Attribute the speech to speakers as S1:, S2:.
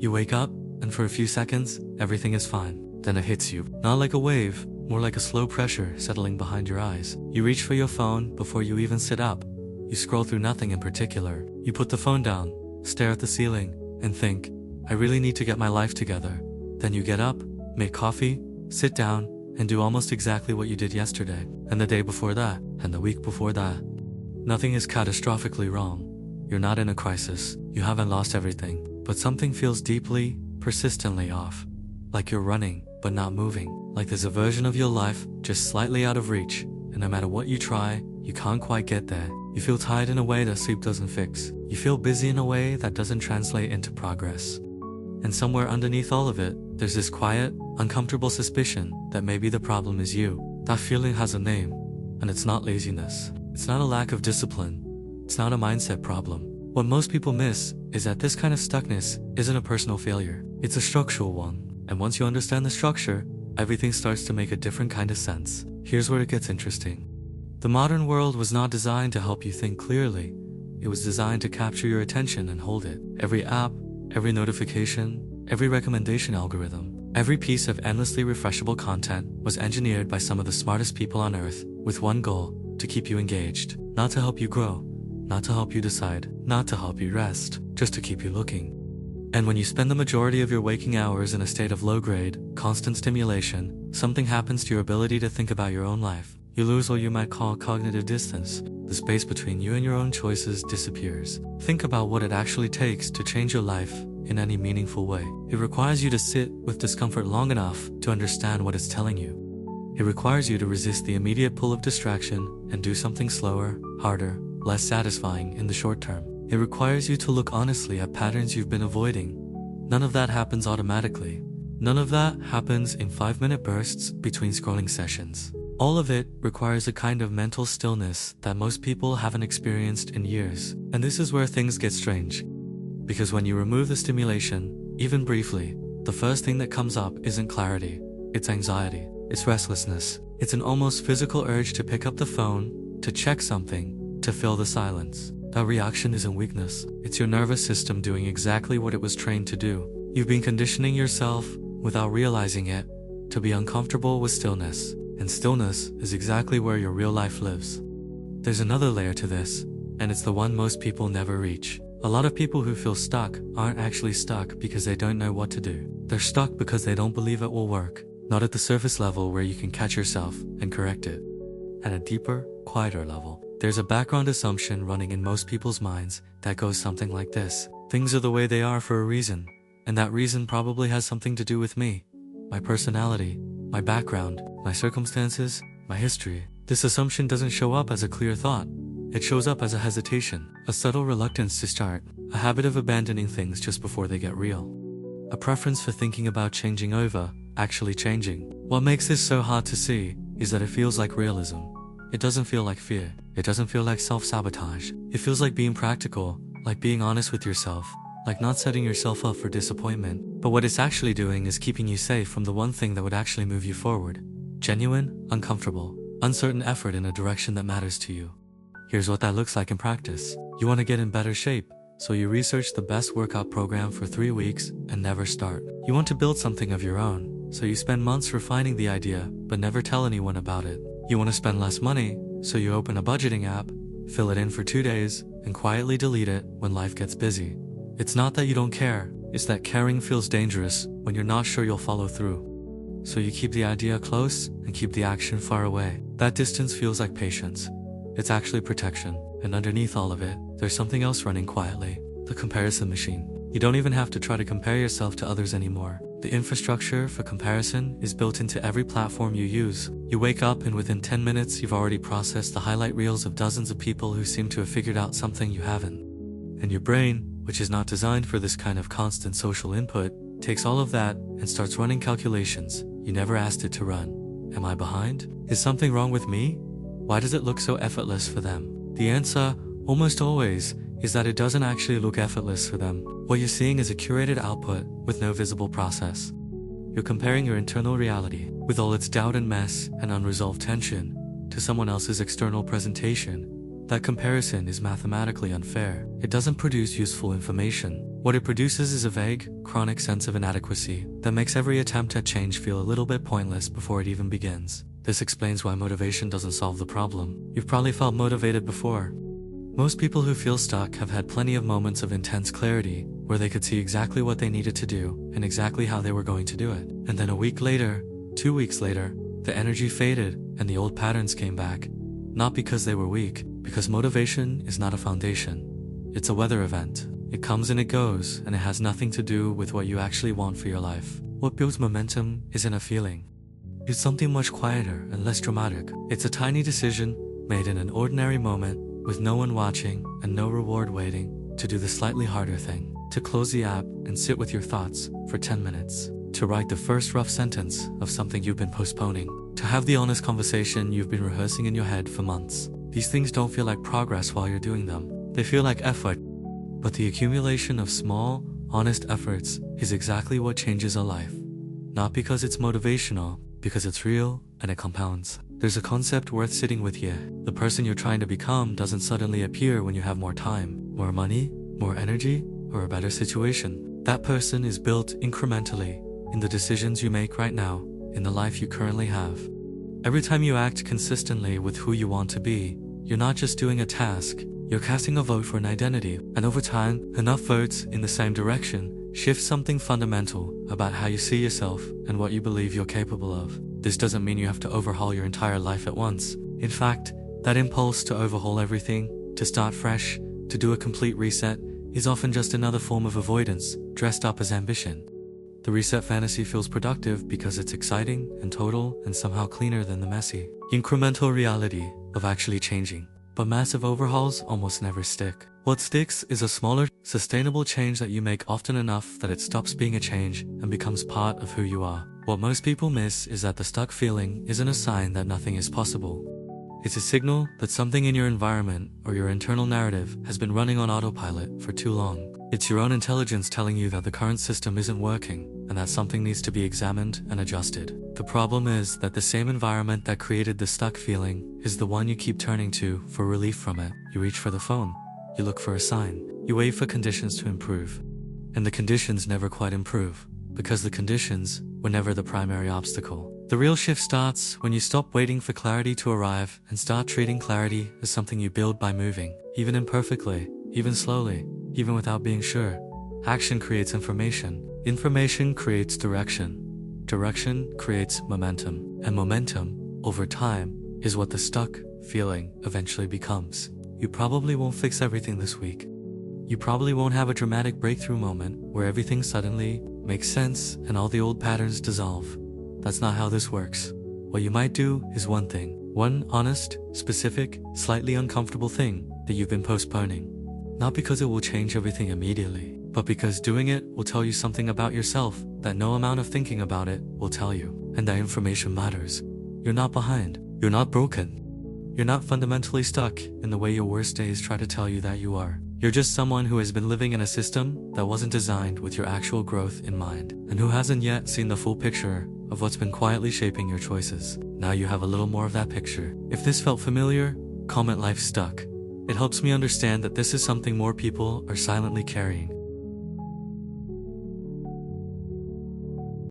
S1: You wake up, and for a few seconds, everything is fine. Then it hits you. Not like a wave, more like a slow pressure settling behind your eyes. You reach for your phone before you even sit up. You scroll through nothing in particular. You put the phone down, stare at the ceiling, and think, I really need to get my life together. Then you get up, make coffee, sit down, and do almost exactly what you did yesterday, and the day before that, and the week before that. Nothing is catastrophically wrong. You're not in a crisis. You haven't lost everything. But something feels deeply, persistently off. Like you're running, but not moving. Like there's a version of your life just slightly out of reach, and no matter what you try, you can't quite get there. You feel tired in a way that sleep doesn't fix. You feel busy in a way that doesn't translate into progress. And somewhere underneath all of it, there's this quiet, uncomfortable suspicion that maybe the problem is you. That feeling has a name, and it's not laziness. It's not a lack of discipline. It's not a mindset problem. What most people miss is that this kind of stuckness isn't a personal failure. It's a structural one. And once you understand the structure, everything starts to make a different kind of sense. Here's where it gets interesting. The modern world was not designed to help you think clearly. It was designed to capture your attention and hold it. Every app, every notification, every recommendation algorithm, every piece of endlessly refreshable content was engineered by some of the smartest people on earth with one goal: to keep you engaged. Not to help you grow, not to help you decide, not to help you rest, just to keep you looking. And when you spend the majority of your waking hours in a state of low-grade, constant stimulation, something happens to your ability to think about your own life. You lose what you might call cognitive distance. The space between you and your own choices disappears. Think about what it actually takes to change your life in any meaningful way. It requires you to sit with discomfort long enough to understand what it's telling you. It requires you to resist the immediate pull of distraction and do something slower, harder, less satisfying in the short term. It requires you to look honestly at patterns you've been avoiding. None of that happens automatically. None of that happens in 5-minute bursts between scrolling sessions. All of it requires a kind of mental stillness that most people haven't experienced in years. And this is where things get strange. Because when you remove the stimulation, even briefly, the first thing that comes up isn't clarity. It's anxiety. It's restlessness. It's an almost physical urge to pick up the phone, to check something, to fill the silence. That reaction isn't weakness. It's your nervous system doing exactly what it was trained to do. You've been conditioning yourself, without realizing it, to be uncomfortable with stillness. And stillness is exactly where your real life lives. There's another layer to this, and it's the one most people never reach. A lot of people who feel stuck aren't actually stuck because they don't know what to do. They're stuck because they don't believe it will work. Not at the surface level where you can catch yourself and correct it. At a deeper, quieter level. There's a background assumption running in most people's minds that goes something like this. Things are the way they are for a reason, and that reason probably has something to do with me, my personality, my background, my circumstances, my history. This assumption doesn't show up as a clear thought. It shows up as a hesitation, a subtle reluctance to start, a habit of abandoning things just before they get real. A preference for thinking about changing over actually changing. What makes this so hard to see is that it feels like realism. It doesn't feel like fear. It doesn't feel like self-sabotage. It feels like being practical, like being honest with yourself, like not setting yourself up for disappointment. But what it's actually doing is keeping you safe from the one thing that would actually move you forward. Genuine, uncomfortable, uncertain effort in a direction that matters to you. Here's what that looks like in practice. You want to get in better shape, so you research the best workout program for 3 weeks and never start. You want to build something of your own, so you spend months refining the idea, but never tell anyone about it. You want to spend less money, so you open a budgeting app, fill it in for 2 days, and quietly delete it when life gets busy. It's not that you don't care, it's that caring feels dangerous when you're not sure you'll follow through. So you keep the idea close and keep the action far away. That distance feels like patience. It's actually protection, and underneath all of it, there's something else running quietly. The comparison machine. You don't even have to try to compare yourself to others anymore. The infrastructure for comparison is built into every platform you use. You wake up and within 10 minutes you've already processed the highlight reels of dozens of people who seem to have figured out something you haven't. And your brain, which is not designed for this kind of constant social input, takes all of that and starts running calculations you never asked it to run. Am I behind? Is something wrong with me? Why does it look so effortless for them? The answer, almost always, is that it doesn't actually look effortless for them. What you're seeing is a curated output with no visible process. You're comparing your internal reality, with all its doubt and mess and unresolved tension, to someone else's external presentation, That comparison is mathematically unfair. It doesn't produce useful information. What it produces is a vague, chronic sense of inadequacy that makes every attempt at change feel a little bit pointless before it even begins. This explains why motivation doesn't solve the problem. You've probably felt motivated before. Most people who feel stuck have had plenty of moments of intense clarity where they could see exactly what they needed to do and exactly how they were going to do it. And then a week later, 2 weeks later, the energy faded and the old patterns came back. Not because they were weak, because motivation is not a foundation. It's a weather event. It comes and it goes, and it has nothing to do with what you actually want for your life. What builds momentum isn't a feeling. It's something much quieter and less dramatic. It's a tiny decision made in an ordinary moment with no one watching and no reward waiting to do the slightly harder thing. To close the app and sit with your thoughts for 10 minutes. To write the first rough sentence of something you've been postponing. To have the honest conversation you've been rehearsing in your head for months. These things don't feel like progress while you're doing them. They feel like effort. But the accumulation of small, honest efforts is exactly what changes a life. Not because it's motivational, because it's real and it compounds. There's a concept worth sitting with here. The person you're trying to become doesn't suddenly appear when you have more time, more money, more energy, or a better situation. That person is built incrementally in the decisions you make right now, in the life you currently have. Every time you act consistently with who you want to be, you're not just doing a task, you're casting a vote for an identity. And over time, enough votes in the same direction shift something fundamental about how you see yourself and what you believe you're capable of. This doesn't mean you have to overhaul your entire life at once. In fact, that impulse to overhaul everything, to start fresh, to do a complete reset, is often just another form of avoidance, dressed up as ambition. The reset fantasy feels productive because it's exciting and total and somehow cleaner than the messy, incremental reality of actually changing. But massive overhauls almost never stick. What sticks is a smaller, sustainable change that you make often enough that it stops being a change and becomes part of who you are. What most people miss is that the stuck feeling isn't a sign that nothing is possible. It's a signal that something in your environment or your internal narrative has been running on autopilot for too long. It's your own intelligence telling you that the current system isn't working and that something needs to be examined and adjusted. The problem is that the same environment that created the stuck feeling is the one you keep turning to for relief from it. You reach for the phone. You look for a sign. You wait for conditions to improve. And the conditions never quite improve, because the conditions were never the primary obstacle. The real shift starts when you stop waiting for clarity to arrive and start treating clarity as something you build by moving, even imperfectly, even slowly, even without being sure. Action creates information. Information creates direction. Direction creates momentum. And momentum, over time, is what the stuck feeling eventually becomes. You probably won't fix everything this week. You probably won't have a dramatic breakthrough moment where everything suddenly makes sense and all the old patterns dissolve. That's not how this works. What you might do is one thing. One honest, specific, slightly uncomfortable thing that you've been postponing. Not because it will change everything immediately, but because doing it will tell you something about yourself that no amount of thinking about it will tell you. And that information matters. You're not behind. You're not broken. You're not fundamentally stuck in the way your worst days try to tell you that you are. You're just someone who has been living in a system that wasn't designed with your actual growth in mind, and who hasn't yet seen the full picture of what's been quietly shaping your choices. Now you have a little more of that picture. If this felt familiar, comment "Life Stuck." It helps me understand that this is something more people are silently carrying.